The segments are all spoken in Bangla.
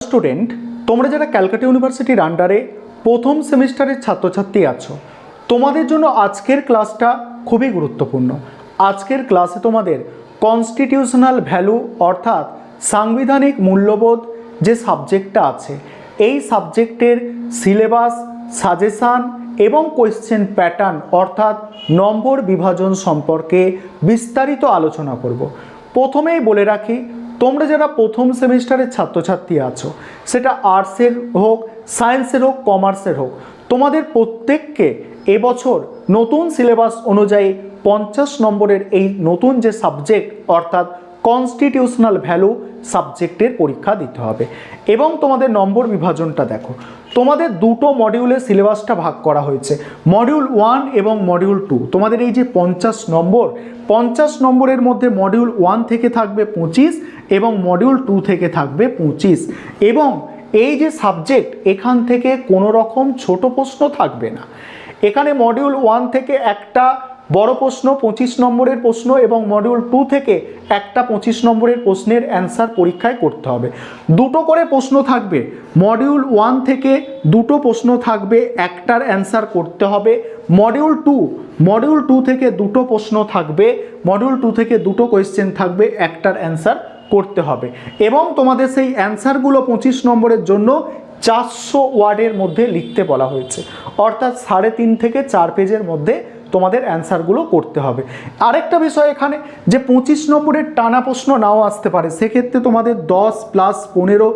স্টুডেন্ট, তোমরা যারা ক্যালকাটা ইউনিভার্সিটির আন্ডারে প্রথম সেমিস্টারের ছাত্রছাত্রী আছো, তোমাদের জন্য আজকের ক্লাসটা খুবই গুরুত্বপূর্ণ। আজকের ক্লাসে তোমাদের কনস্টিটিউশনাল ভ্যালু অর্থাৎ সাংবিধানিক মূল্যবোধ যে সাবজেক্টটা আছে, এই সাবজেক্টের সিলেবাস, সাজেশান এবং কোয়েশ্চেন প্যাটার্ন অর্থাৎ নম্বর বিভাজন সম্পর্কে বিস্তারিত আলোচনা করব। প্রথমেই বলে রাখি, তোমরা যারা প্রথম সেমিস্টারের ছাত্রছাত্রী আছো, সেটা আর্টসের হোক, সায়েন্সের হোক, কমার্সের হোক, তোমাদের প্রত্যেককে এবছর নতুন সিলেবাস অনুযায়ী 50 নম্বরের এই নতুন যে সাবজেক্ট অর্থাৎ কনস্টিটিউশনাল ভ্যালু সাবজেক্টের পরীক্ষা দিতে হবে। এবং তোমাদের নম্বর বিভাজনটা দেখো, তোমাদের দুটো মডিউলে সিলেবাসটা ভাগ করা হয়েছে, মডিউল 1 এবং মডিউল 2। তোমাদের এই যে 50 নম্বরের মধ্যে মডিউল 1 থেকে থাকবে 25 এবং মডিউল 2 থেকে থাকবে 25। এবং এই যে সাবজেক্ট, এখান থেকে কোনো রকম ছোট প্রশ্ন থাকবে না। এখানে মডিউল 1 থেকে একটা বড় প্রশ্ন 25 নম্বরের প্রশ্ন এবং মডিউল 2 থেকে একটা 25 নম্বরের প্রশ্নের অ্যান্সার পরীক্ষায় করতে হবে। দুটো করে প্রশ্ন থাকবে, মডিউল 1 থেকে দুটো প্রশ্ন থাকবে, একটার অ্যান্সার করতে হবে। মডিউল 2 থেকে দুটো প্রশ্ন থাকবে, মডিউল 2 থেকে দুটো কোয়েশ্চেন থাকবে, একটার অ্যান্সার করতে হবে। এবং তোমাদের সেই অ্যান্সারগুলো 25 নম্বরের জন্য 400 ওয়ার্ডের মধ্যে লিখতে বলা হয়েছে, অর্থাৎ 3.5 থেকে 4 পেজের মধ্যে তোমাদের অ্যান্সারগুলো করতে হবে। আরেকটা বিষয় এখানে, যে 25 নম্বরের টানা প্রশ্ন নাও আসতে পারে, সেক্ষেত্রে তোমাদের 10 + 15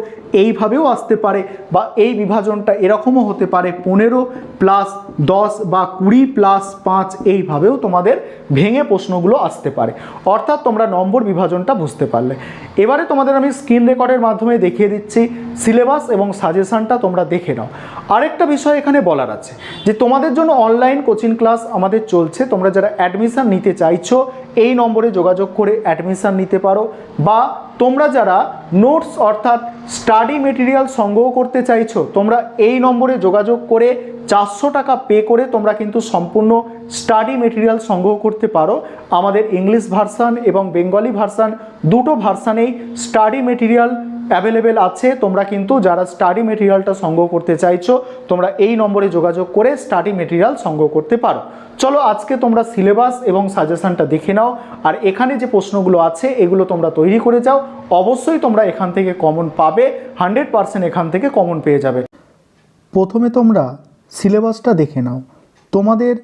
এইভাবেও আসতে পারে, বা এই বিভাজনটা এরকমও হতে পারে 15 + 10 বা 20 + 5 এইভাবেও তোমাদের ভেঙে প্রশ্নগুলো আসতে পারে। অর্থাৎ তোমরা নম্বর বিভাজনটা বুঝতে পারলে। এবারে তোমাদের আমি স্ক্রিন রেকর্ডের মাধ্যমে দেখিয়ে দিচ্ছি সিলেবাস এবং সাজেশনটা, তোমরা দেখে নাও। আরেকটা বিষয় এখানে বলার আছে, যে তোমাদের জন্য অনলাইন কোচিং ক্লাস আমাদের চলছে। তোমরা যারা অ্যাডমিশান নিতে চাইছো, এই নম্বরে যোগাযোগ করে অ্যাডমিশান নিতে পারো, বা তোমরা যারা নোটস অর্থাৎ স্টাডি মেটেরিয়াল সংগ্রহ করতে চাইছো, তোমরা এই নম্বরে যোগাযোগ করে 400 টাকা পে করে তোমরা কিন্তু সম্পূর্ণ স্টাডি মেটেরিয়াল সংগ্রহ করতে পারো। আমাদের ইংলিশ ভার্সান এবং বেঙ্গলি ভার্সান দুটো ভার্সানেই স্টাডি মেটেরিয়াল অ্যাভেলেবেল আছে। তোমরা কিন্তু যারা স্টাডি মেটেরিয়ালটা সংগ্রহ করতে চাইছো, তোমরা এই নম্বরে যোগাযোগ করে স্টাডি মেটেরিয়াল সংগ্রহ করতে পারো। চলো আজকে তোমরা সিলেবাস এবং সাজেশনটা দেখে নাও, আর এখানে যে প্রশ্নগুলো আছে এগুলো তোমরা তৈরি করে যাও। অবশ্যই তোমরা এখান থেকে কমন পাবে, 100% এখান থেকে কমন পেয়ে যাবে। প্রথমে তোমরা সিলেবাসটা দেখে নাও। তোমাদের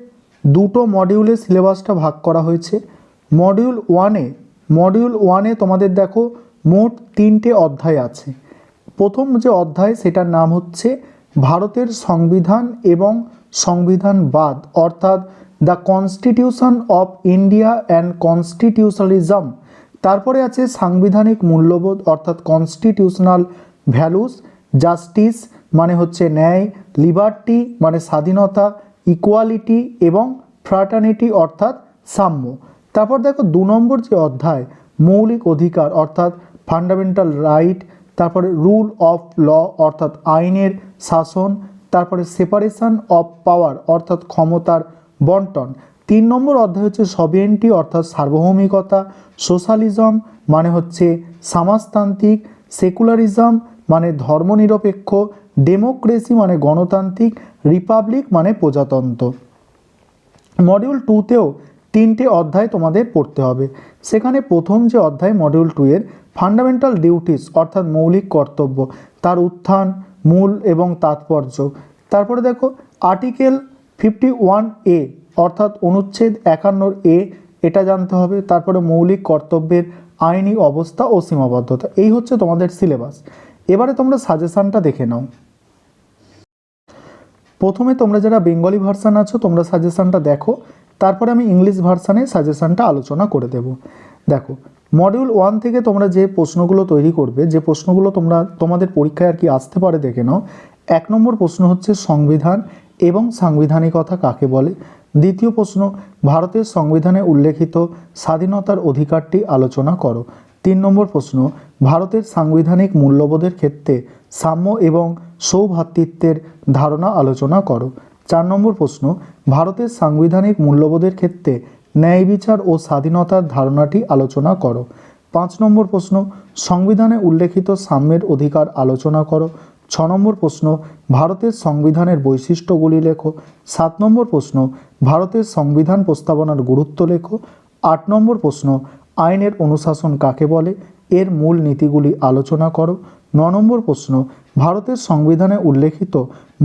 দুটো মডিউলে সিলেবাসটা ভাগ করা হয়েছে। মডিউল 1-এ তোমাদের দেখো মোট 3টে অধ্যায় আছে। প্রথম যে অধ্যায়, সেটার নাম হচ্ছে ভারতের সংবিধান এবং সংবিধানবাদ অর্থাৎ the constitution of India and কনস্টিটিউশনালিজম। তারপরে আছে সাংবিধানিক মূল্যবোধ অর্থাৎ কনস্টিটিউশনাল ভ্যালুস, জাস্টিস মানে হচ্ছে ন্যায়, লিবার্টি মানে স্বাধীনতা, ইকুয়ালিটি এবং ফ্র্যাটার্নিটি অর্থাৎ সাম্য। তারপর দেখো 2 নম্বর যে অধ্যায়, মৌলিক অধিকার অর্থাৎ ফান্ডামেন্টাল রাইট, তারপরে রুল অফ ল অর্থাৎ আইনের শাসন, তারপরে সেপারেশন অফ পাওয়ার অর্থাৎ ক্ষমতার বন্টন। 3 নম্বর অধ্যায় হচ্ছে সভেরেন্টি অর্থাৎ সার্বভৌমিকতা, সোশ্যালিজম মানে হচ্ছে সমাজতান্ত্রিক, সেকুলারিজম মানে ধর্মনিরপেক্ষ, ডেমোক্রেসি মানে গণতান্ত্রিক, রিপাবলিক মানে প্রজাতন্ত্র। মডিউল 2-তেও 3টে অধ্যায় তোমাদের পড়তে হবে। সেখানে প্রথম যে অধ্যায় মডিউল 2-এর ফান্ডামেন্টাল ডিউটিস অর্থাৎ মৌলিক কর্তব্য, তার উত্থান, মূল এবং তাৎপর্য। তারপরে দেখো আর্টিকেল 51A অর্থাৎ অনুচ্ছেদ 51A, এটা জানতে হবে। তারপরে মৌলিক কর্তব্যের আইনি অবস্থা ও সীমাবদ্ধতা। এই হচ্ছে তোমাদের সিলেবাস। এবারে তোমরা সাজেশনটা দেখে নাও। প্রথমে তোমরা যারা বেঙ্গলি ভার্সান আছো, তোমরা সাজেশনটা দেখো, তারপরে আমি ইংলিশ ভার্সানে সাজেশনটা আলোচনা করে দেব। দেখো মডিউল 1 থেকে তোমরা যে প্রশ্নগুলো তৈরি করবে, যে প্রশ্নগুলো তোমাদের পরীক্ষায় আর কি আসতে পারে দেখে নাও। 1 নম্বর প্রশ্ন হচ্ছে সংবিধান এবং সাংবিধানিকতা কাকে বলে। দ্বিতীয় প্রশ্ন, ভারতের সংবিধানে উল্লেখিত স্বাধীনতার অধিকারটি আলোচনা করো। 3 নম্বর প্রশ্ন, ভারতের সাংবিধানিক মূল্যবোধের ক্ষেত্রে সাম্য এবং সৌভ্রাতৃত্বের ধারণা আলোচনা করো। 4 নম্বর প্রশ্ন, ভারতের সাংবিধানিক মূল্যবোধের ক্ষেত্রে ন্যায় বিচার ও স্বাধীনতার ধারণাটি আলোচনা করো। 5 নম্বর প্রশ্ন, সংবিধানে উল্লেখিত সাম্যের অধিকার আলোচনা করো। 6 নম্বর প্রশ্ন, ভারতের সংবিধানের বৈশিষ্ট্যগুলি লেখো। 7 নম্বর প্রশ্ন, ভারতের সংবিধান প্রস্তাবনার গুরুত্ব লেখো। 8 নম্বর প্রশ্ন, আইনের অনুশাসন কাকে বলে, এর মূল নীতিগুলি আলোচনা করো। 9 নম্বর প্রশ্ন, ভারতের সংবিধানে উল্লেখিত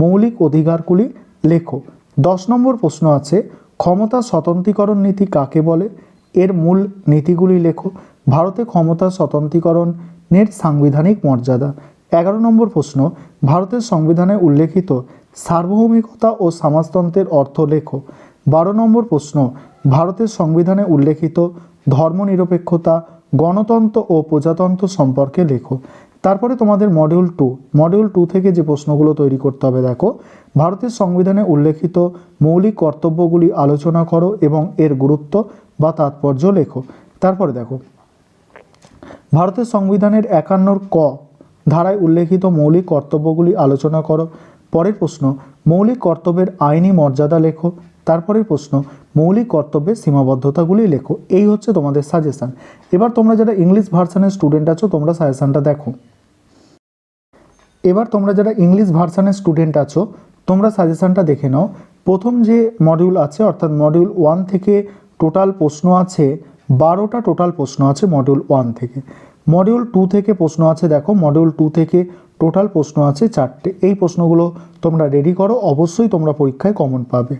মৌলিক অধিকারগুলি লেখো। 10 নম্বর প্রশ্ন আছে, ক্ষমতা স্বতন্ত্রীকরণ নীতি কাকে বলে, এর মূল নীতিগুলি লেখো। ভারতে ক্ষমতা স্বতন্ত্রীকরণের সাংবিধানিক মর্যাদা। 11 নম্বর প্রশ্ন, ভারতের সংবিধানে উল্লেখিত সার্বভৌমিকতা ও সমাজতন্ত্রের অর্থ লেখো। 12 নম্বর প্রশ্ন, ভারতের সংবিধানে উল্লেখিত ধর্মনিরপেক্ষতা, গণতন্ত্র ও প্রজাতন্ত্র সম্পর্কে লেখো। তারপরে তোমাদের মডিউল টু থেকে যে প্রশ্নগুলো তৈরি করতে হবে, দেখো, ভারতের সংবিধানে উল্লেখিত মৌলিক কর্তব্যগুলি আলোচনা করো এবং এর গুরুত্ব বা তাৎপর্য লেখো। তারপরে দেখো, ভারতের সংবিধানের 51 ক ধারায় উল্লেখিত মৌলিক কর্তব্যগুলি আলোচনা করো। পরের প্রশ্ন, মৌলিক কর্তব্যের আইনি মর্যাদা লেখো। তারপরের প্রশ্ন, মৌলিক কর্তব্যের সীমাবদ্ধতাগুলি লেখো। এই হচ্ছে তোমাদের সাজেশান। এবার তোমরা যারা ইংলিশ ভার্সানের স্টুডেন্ট আছো, তোমরা সাজেশানটা দেখো। এবার তোমরা যারা ইংলিশ ভার্সানের স্টুডেন্ট আছো, তোমরা সাজেশানটা দেখে নাও। প্রথম যে মডিউল আছে, অর্থাৎ মডিউল 1 থেকে টোটাল প্রশ্ন আছে 12টা টোটাল প্রশ্ন আছে মডিউল 1 থেকে। মডিউল 2 থেকে প্রশ্ন আছে, দেখো, মডিউল 2 থেকে টোটাল প্রশ্ন আছে 4টে। এই প্রশ্নগুলো তোমরা রেডি করো, অবশ্যই তোমরা পরীক্ষায় কমন পাবে।